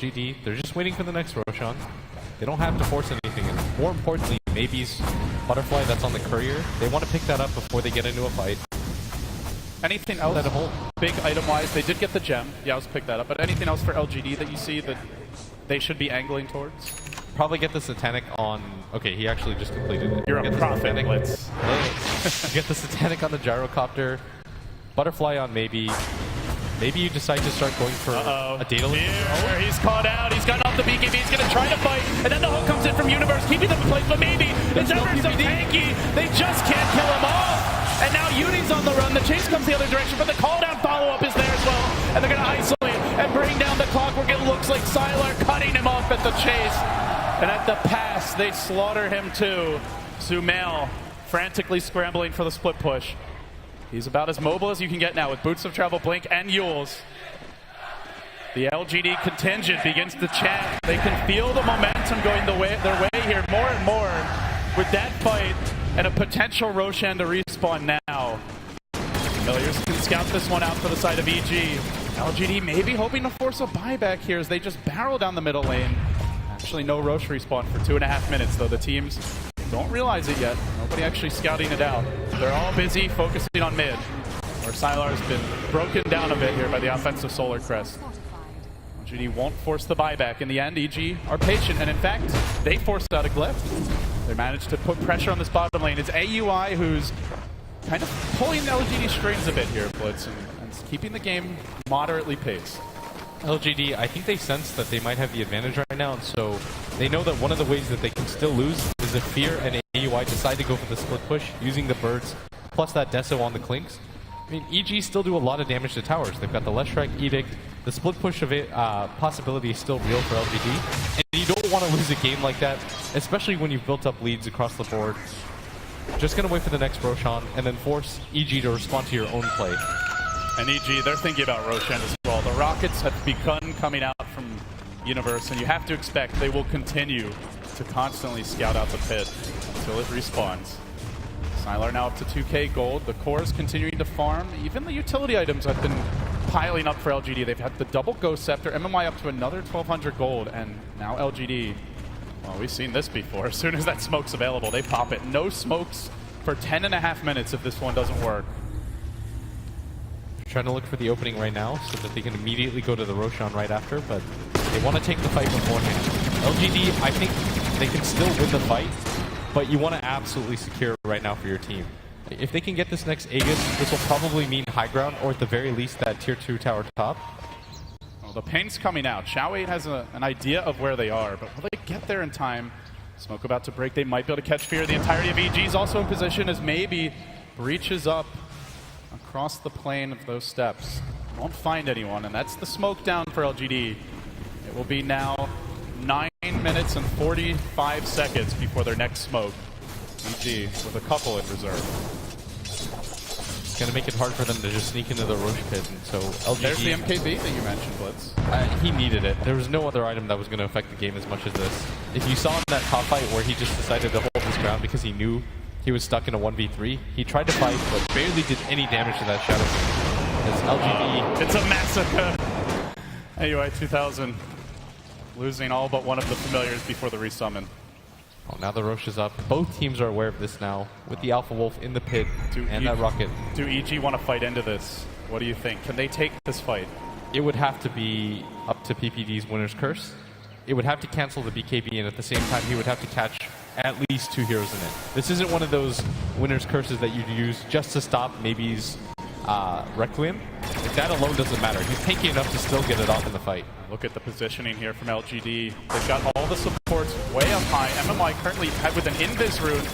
LGD, they're just waiting for the next Roshan. They don't have to force anything. And more importantly, maybe's butterfly that's on the courier, they want to pick that up before they get into a fight. Anything else big item-wise? They did get the gem. Yeah, let's pick that up. But anything else for LGD that you see that they should be angling towards? Probably get the Satanic on... Okay, he actually just completed it. You're a prophet, Blitz. Get the Satanic on the gyrocopter. Butterfly on maybe. Maybe you decide to start going for a data link. He's caught out. He's gotten off the BKB. He's going to try to fight. And then the hook comes in from Universe, keeping them in place. But maybe it's ever so tanky. They just can't kill him off. And now Uni's on the run. The chase comes the other direction, but the call down follow-up is there as well. And they're going to isolate and bring down the clockwork. It looks like Sylar cutting him off at the chase. And at the pass, they slaughter him too. Sumail frantically scrambling for the split push. He's about as mobile as you can get now with Boots of Travel, Blink, and Yules. The LGD contingent begins to chant. They can feel the momentum going their way here more and more with that fight and a potential Roshan to respawn now. Familiars can scout this one out for the side of EG. LGD maybe hoping to force a buyback here as they just barrel down the middle lane. Actually, no Rosh respawn for 2.5 minutes, though the teams don't realize it yet. Nobody actually scouting it out. They're all busy focusing on mid, where Sylar has been broken down a bit here by the offensive Solar Crest. LGD won't force the buyback. In the end, EG are patient, and in fact, they forced out a glyph. They managed to put pressure on this bottom lane. It's AUI who's kind of pulling the LGD strings a bit here, Blitz, and keeping the game moderately paced. LGD, I think they sense that they might have the advantage right now, and so they know that one of the ways that they can still lose is if Fear and AUI decide to go for the split push using the birds, plus that Deso on the Clinks. I mean, EG still do a lot of damage to towers. They've got the Leshrac Edict. The split push of it, possibility is still real for LGD, and you don't want to lose a game like that, especially when you've built up leads across the board. Just going to wait for the next Roshan, and then force EG to respond to your own play. And EG, they're thinking about Roshan as well. The Rockets have begun coming out from Universe, and you have to expect they will continue to constantly scout out the pit until it respawns. Sylar now up to 2k gold. The core is continuing to farm. Even the utility items have been piling up for LGD. They've had the double Ghost Scepter, MMI up to another 1200 gold, and now LGD. Well, we've seen this before. As soon as that smoke's available, they pop it. No smokes for 10.5 minutes if this one doesn't work. Trying to look for the opening right now so that they can immediately go to the Roshan right after, but they want to take the fight beforehand. LGD, I think they can still win the fight, but you want to absolutely secure right now for your team. If they can get this next Aegis, this will probably mean high ground, or at the very least that tier 2 tower top. Well, the pain's coming out. Xiao8 has an idea of where they are, but will they get there in time? Smoke about to break. They might be able to catch Fear. The entirety of EG is also in position as maybe breaches up across the plane of those steps. Won't find anyone, and that's the smoke down for LGD. It will be now 9 minutes and 45 seconds before their next smoke. EG with a couple in reserve. It's going to make it hard for them to just sneak into the Rosh pit, and so LGD... There's the MKB that you mentioned, Blitz. He needed it. There was no other item that was going to affect the game as much as this. If you saw in that top fight where he just decided to hold his ground because he knew he was stuck in a 1v3. He tried to fight, but barely did any damage to that Shadow King. As LGD... It's a massacre! AUI 2000 losing all but one of the familiars before the resummon. Oh, now the Rosh is up. Both teams are aware of this now, with the Alpha Wolf in the pit and that rocket. Do EG want to fight into this? What do you think? Can they take this fight? It would have to be up to PPD's Winner's Curse. It would have to cancel the BKB, and at the same time, he would have to catch at least 2 heroes in it. This isn't one of those Winner's Curses that you'd use just to stop maybe's Requiem. If that alone doesn't matter, he's tanky enough to still get it off in the fight. Look at the positioning here from LGD. They've got all the supports way up high. MMI currently with an Invis rune.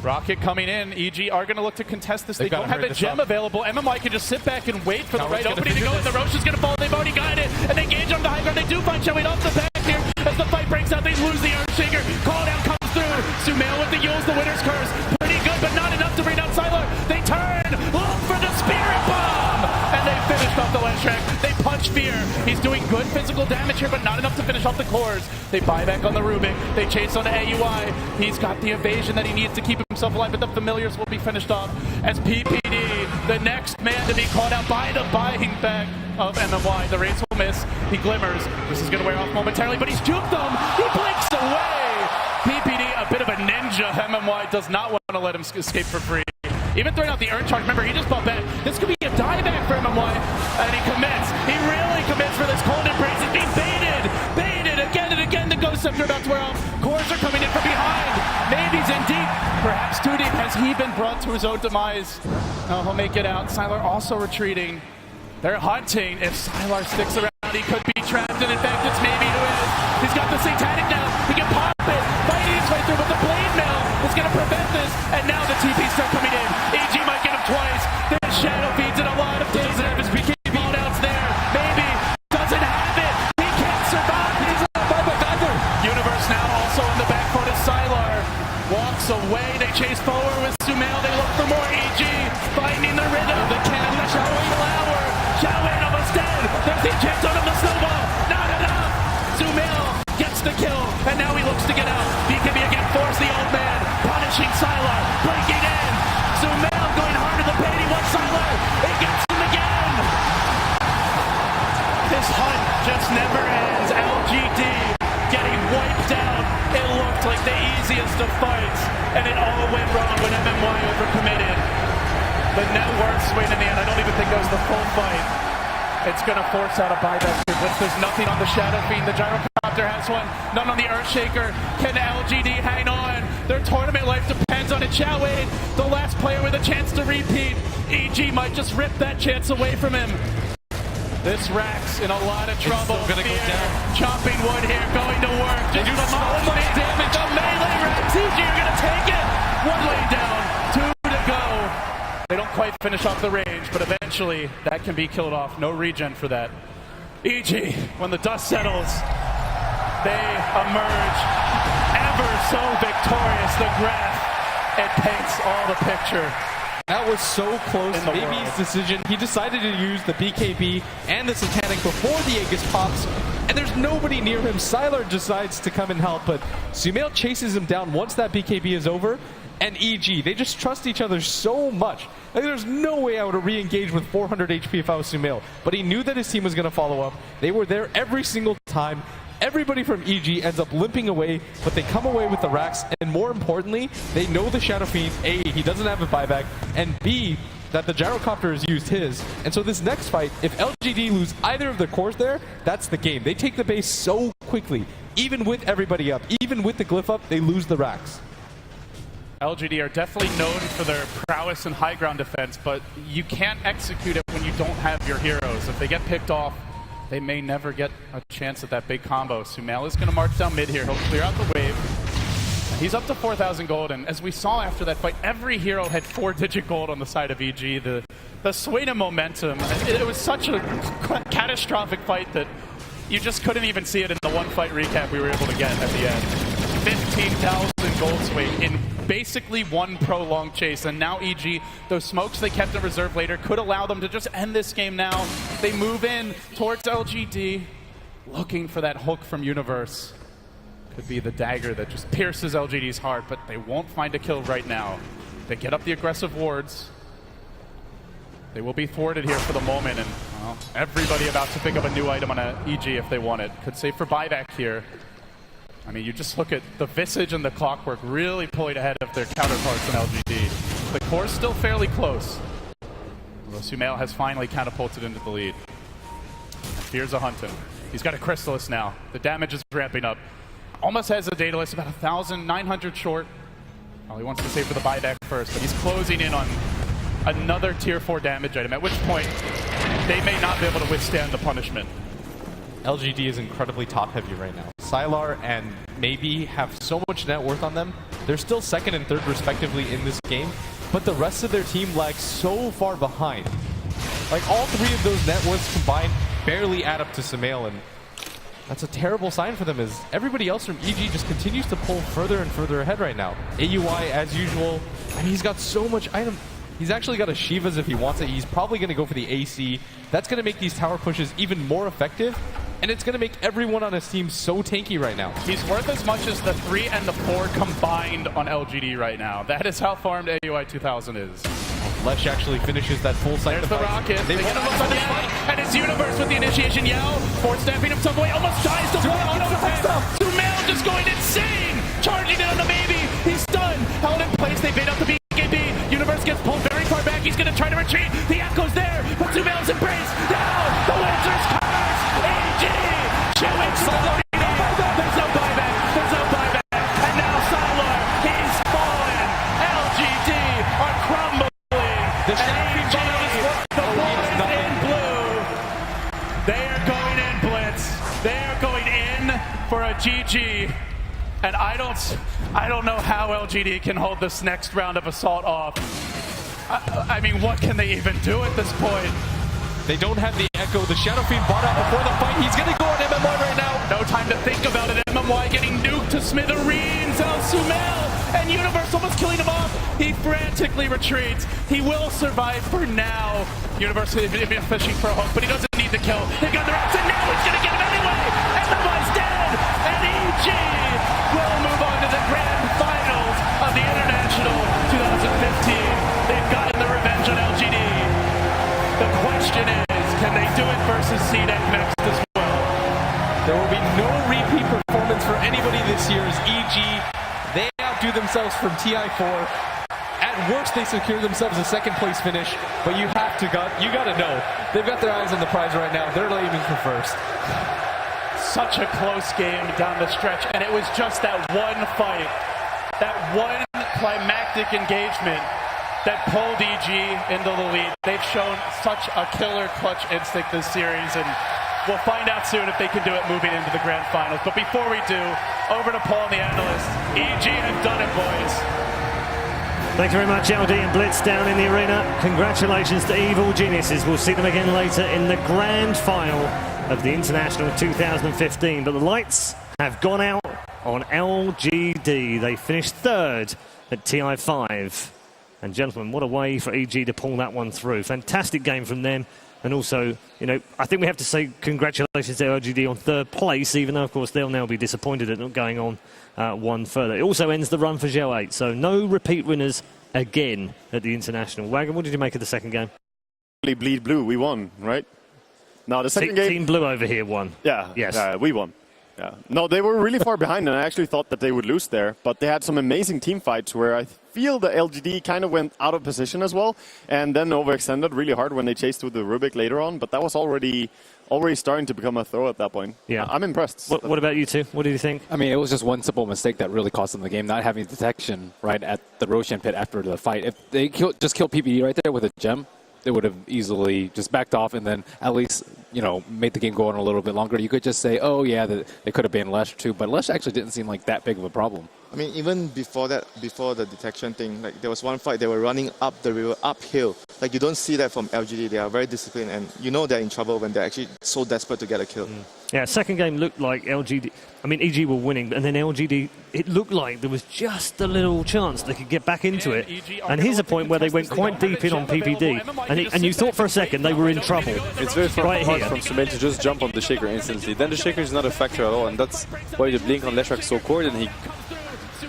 Rocket coming in. EG are going to look to contest this. They don't have a gem available. MMI can just sit back and wait for the right opening to go. And the Rosh is going to fall. They've already got it. And they engage on the high ground. They do find Xiao8 off the back here. As the fight breaks out, they lose the Earthshaker. Call down comes through. Sumail with the Yules, the Winner's Curse. Pretty good, but not enough to bring down Sylar. They turn. Look for the Spirit Bomb. And they finished off the Leshrac. They punch Fear. He's doing good physical damage here, but not enough to finish off the cores. They buy back on the Rubik. They chase on the AUI. He's got the evasion that he needs to keep himself alive, but the familiars will be finished off as PPD the next man to be called out by the buying bag of MMY. The raise will miss. He glimmers. This is going to wear off momentarily, but he's juked them. He blinks away. PPD, a bit of a ninja. MMY does not want to let him escape for free. Even throwing out the earn charge. Remember, he just bought back. This could be a dieback for MMY, and he commits. He really commits for this cold embrace. He's being baited. Baited again and again. The Ghost Scepter about to wear off. Cores are coming in from behind. Maybe's in deep. Perhaps too deep. Has he been brought to his own demise? No, he'll make it out. Sylar also retreating. They're hunting. If Sylar sticks around, he could be trapped. And in fact, it's Maybe who is. He's got the Satanic now. He can pop it. Fighting his way through, but the Blade Mail is going to prevent this. And now the TPs start coming in. EG might get him twice. There's Shadow feeds in a lot of days. Doesn't have his BKB loadouts there. Maybe doesn't have it. He can't survive. He's not buyback either. Universe now also in the back foot of Sylar. Walks away. They chase forward with Sumail. They look for more. EG finding the rhythm. The cannon. Showing Flower. Showing almost dead. There's the chance on him. The snowball. Not enough. Sumail gets the kill. And now he looks to get out. BKB again force the old man. Punishing Sylar. Breaking in. Sumail going hard to the paint. He wants Sylar. He gets him again. This hunt just never ends. LGD getting wiped out. It looked like the easiest of fights, and it all went wrong when MMY overcommitted. The net worth swing in the end, I don't even think that was the full fight. It's going to force out a buyback. There's nothing on the Shadow Fiend. The Gyrocopter has one. None on the Earthshaker. Can LGD hang on? Their tournament life depends on it. Chow Wade, the last player with a chance to repeat. EG might just rip that chance away from him. This Rax in a lot of trouble. It's still gonna go down. Chopping wood here, going to work. Just so much damage. The melee Rax. EG are going to take it. One lane down. Two to go. They don't quite finish off the range, but eventually that can be killed off. No regen for that. EG, when the dust settles, they emerge ever so victorious. The graph, it paints all the picture. That was so close. In the Maybe's world. decision. He decided to use the BKB and the Satanic before the Aegis pops, and there's nobody near him. Sylar decides to come and help, but Sumail chases him down once that BKB is over. And EG, they just trust each other so much. Like, there's no way I would have re-engaged with 400 HP if I was Sumail. But he knew that his team was going to follow up. They were there every single time. Everybody from EG ends up limping away, but they come away with the Rax. And more importantly, they know the Shadow Fiend, A, he doesn't have a buyback, and B, that the Gyrocopter has used his. And so this next fight, if LGD lose either of their cores there, that's the game. They take the base so quickly. Even with everybody up, even with the glyph up, they lose the Rax. LGD are definitely known for their prowess and high ground defense, but you can't execute it when you don't have your heroes. If they get picked off, they may never get a chance at that big combo. Sumail is going to march down mid here. He'll clear out the wave. He's up to 4,000 gold, and as we saw after that fight, every hero had 4-digit gold on the side of EG. The swing of momentum, it was such a catastrophic fight that you just couldn't even see it in the one fight recap we were able to get at the end. 15,000 gold swing in basically one prolonged chase, and now EG, those smokes they kept in reserve later could allow them to just end this game now. They move in towards LGD, looking for that hook from Universe. Could be the dagger that just pierces LGD's heart, but they won't find a kill right now. They get up the aggressive wards. They will be thwarted here for the moment, and well, everybody about to pick up a new item on a EG if they want it. Could save for buyback here. I mean, you just look at the Visage and the Clockwork really pulling ahead of their counterparts in LGD. The core's still fairly close. Although Sumail has finally catapulted into the lead. Here's a Hunton. He's got a Chrysalis now. The damage is ramping up. Almost has a Daedalus, about 1,900 short. Well, he wants to save for the buyback first, but he's closing in on another tier 4 damage item, at which point they may not be able to withstand the punishment. LGD is incredibly top heavy right now. Sylar and Maybe have so much net worth on them. They're still second and third respectively in this game, but the rest of their team lags so far behind. Like, all three of those net worths combined barely add up to Sumail, and that's a terrible sign for them, as everybody else from EG just continues to pull further and further ahead right now. AUI, as usual, I mean, he's got so much item. He's actually got a Shivas if he wants it. He's probably going to go for the AC. That's going to make these tower pushes even more effective, and it's going to make everyone on his team so tanky right now. He's worth as much as the 3 and the 4 combined on LGD right now. That is how farmed AUI 2000 is. Lesh actually finishes that full side. There's the rocket. They get want him on the fight, and it's Universe with the initiation. Yao, force stamping himself away, almost dies to play on Sumail just going insane, charging it on the baby. He's stunned, held in place. They bait out the BKB. Universe gets pulled very far back. He's going to try to retreat. The echo's there, but Sumail's embraced. Now the Wizards covers. AG chewing slowly. There's no buyback. There's no buyback. And now Sylar, he's fallen. LGD are crumbling. The AG, the boys in blue. They are going in, Blitz. They are going in for a GG. And I don't know how LGD can hold this next round of Assault off. I mean, what can they even do at this point? They don't have the echo. The Shadow Fiend bought out before the fight. He's going to go on MMY right now. No time to think about it. MMY getting nuked to smithereens. El Sumail and Universe almost killing him off. He frantically retreats. He will survive for now. Universe is fishing for a hook, but he doesn't need the kill. They got their axe, and now he's going to get him anyway. MMY's dead. And EG will move on to the grand finals of the International 2015. They've gotten the revenge on LGD. The question is, can they do it versus CDEC next as well? There will be no repeat performance for anybody this year as EG. They outdo themselves from TI4. At worst, they secure themselves a second place finish, but you gotta know, they've got their eyes on the prize right now. They're aiming for first. Such a close game down the stretch, and it was just that one fight, that one climactic engagement that pulled EG into the lead. They've shown such a killer clutch instinct this series, and we'll find out soon if they can do it moving into the grand finals. But before we do, over to Paul and the analyst. EG have done it, boys. Thanks very much, LD and Blitz down in the arena. Congratulations to Evil Geniuses. We'll see them again later in the grand final of the International 2015. But the lights have gone out on LGD. They finished third at TI5. And gentlemen, what a way for EG to pull that one through. Fantastic game from them. And also, you know, I think we have to say congratulations to LGD on third place, even though, of course, they'll now be disappointed at not going on one further. It also ends the run for Gel 8, so no repeat winners again at the International. Wagon, what did you make of the second game? Bleed blue, we won, right? Now the second game, Team Blue over here won. Yeah, yes, we won. Yeah, no, they were really far behind, and I actually thought that they would lose there. But they had some amazing team fights where I feel the LGD kind of went out of position as well, and then overextended really hard when they chased with the Rubik later on. But that was already starting to become a throw at that point. Yeah, I'm impressed. What about you two? What do you think? I mean, it was just one simple mistake that really cost them the game, not having detection right at the Roshan pit after the fight. If they just killed PPD right there with a gem, they would have easily just backed off and then at least, you know, made the game go on a little bit longer. You could just say, oh, yeah, they could have banned Lesh too, but Lesh actually didn't seem like that big of a problem. I mean, even before that, before the detection thing, like there was one fight, they were running up the river, uphill. Like you don't see that from LGD. They are very disciplined, and you know they're in trouble when they're actually so desperate to get a kill. Yeah, second game looked like LGD. I mean, EG were winning, and then LGD, it looked like there was just a little chance they could get back into it. And here's a point where they went quite deep in on PPD, and you thought for a second they were in trouble. It's very hard from Sumail to just jump on the Shaker instantly. Then the Shaker is not a factor at all, and that's why the blink on Leshrak is so core, and he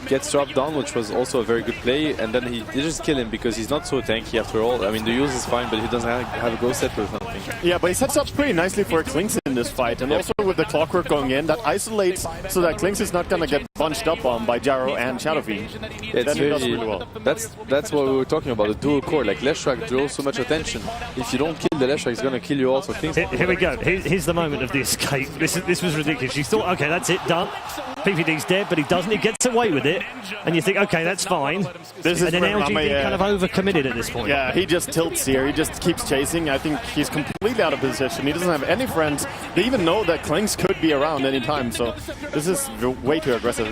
gets dropped down, which was also a very good play, and then they just kill him because he's not so tanky after all. I mean, the use is fine, but he doesn't have a ghost set or something. Yeah, but he sets up pretty nicely for Klinks in this fight, and also with the clockwork going in, that isolates so that Klinks is not going to get bunched up on by Jaro and Shadow Fiend. It's really well. That's what we were talking about, the dual core. Like Leshrak draws so much attention. If you don't kill the Leshrak, he's going to kill you also. Here we go. Here's the moment of the escape. This was ridiculous. You thought, okay, that's it, done. PPD's dead, but he doesn't. He gets away with it, and you think, okay, that's fine. And then LGD kind of overcommitted at this point. Yeah, he just tilts here. He just keeps chasing. I think he's completely out of position. He doesn't have any friends. They even know that Klinks could be around any time, so this is way too aggressive.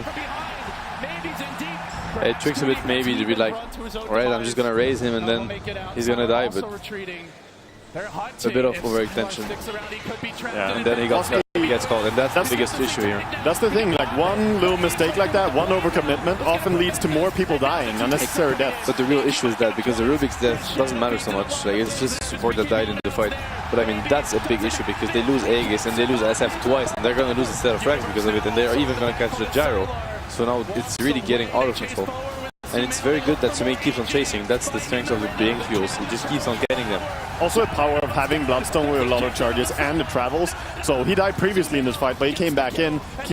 It tricks a bit maybe to be like, alright, I'm just going to raise him and then he's going to die, but a bit of overextension. Yeah. And then he gets called, and that's the biggest issue here. That's the thing, like one little mistake like that, one overcommitment often leads to more people dying, unnecessary deaths. But the real issue is that because the Rubik's death doesn't matter so much, like it's just support that died in the fight. But I mean, that's a big issue because they lose Aegis and they lose SF twice, and they're going to lose a set of frags because of it, and they're even going to catch the gyro. So now it's really getting out of control. And it's very good that Sumail keeps on chasing. That's the strength of the Blink fuels. He just keeps on getting them. Also a power of having Bloodstone with a lot of charges and the travels. So he died previously in this fight, but he came back in,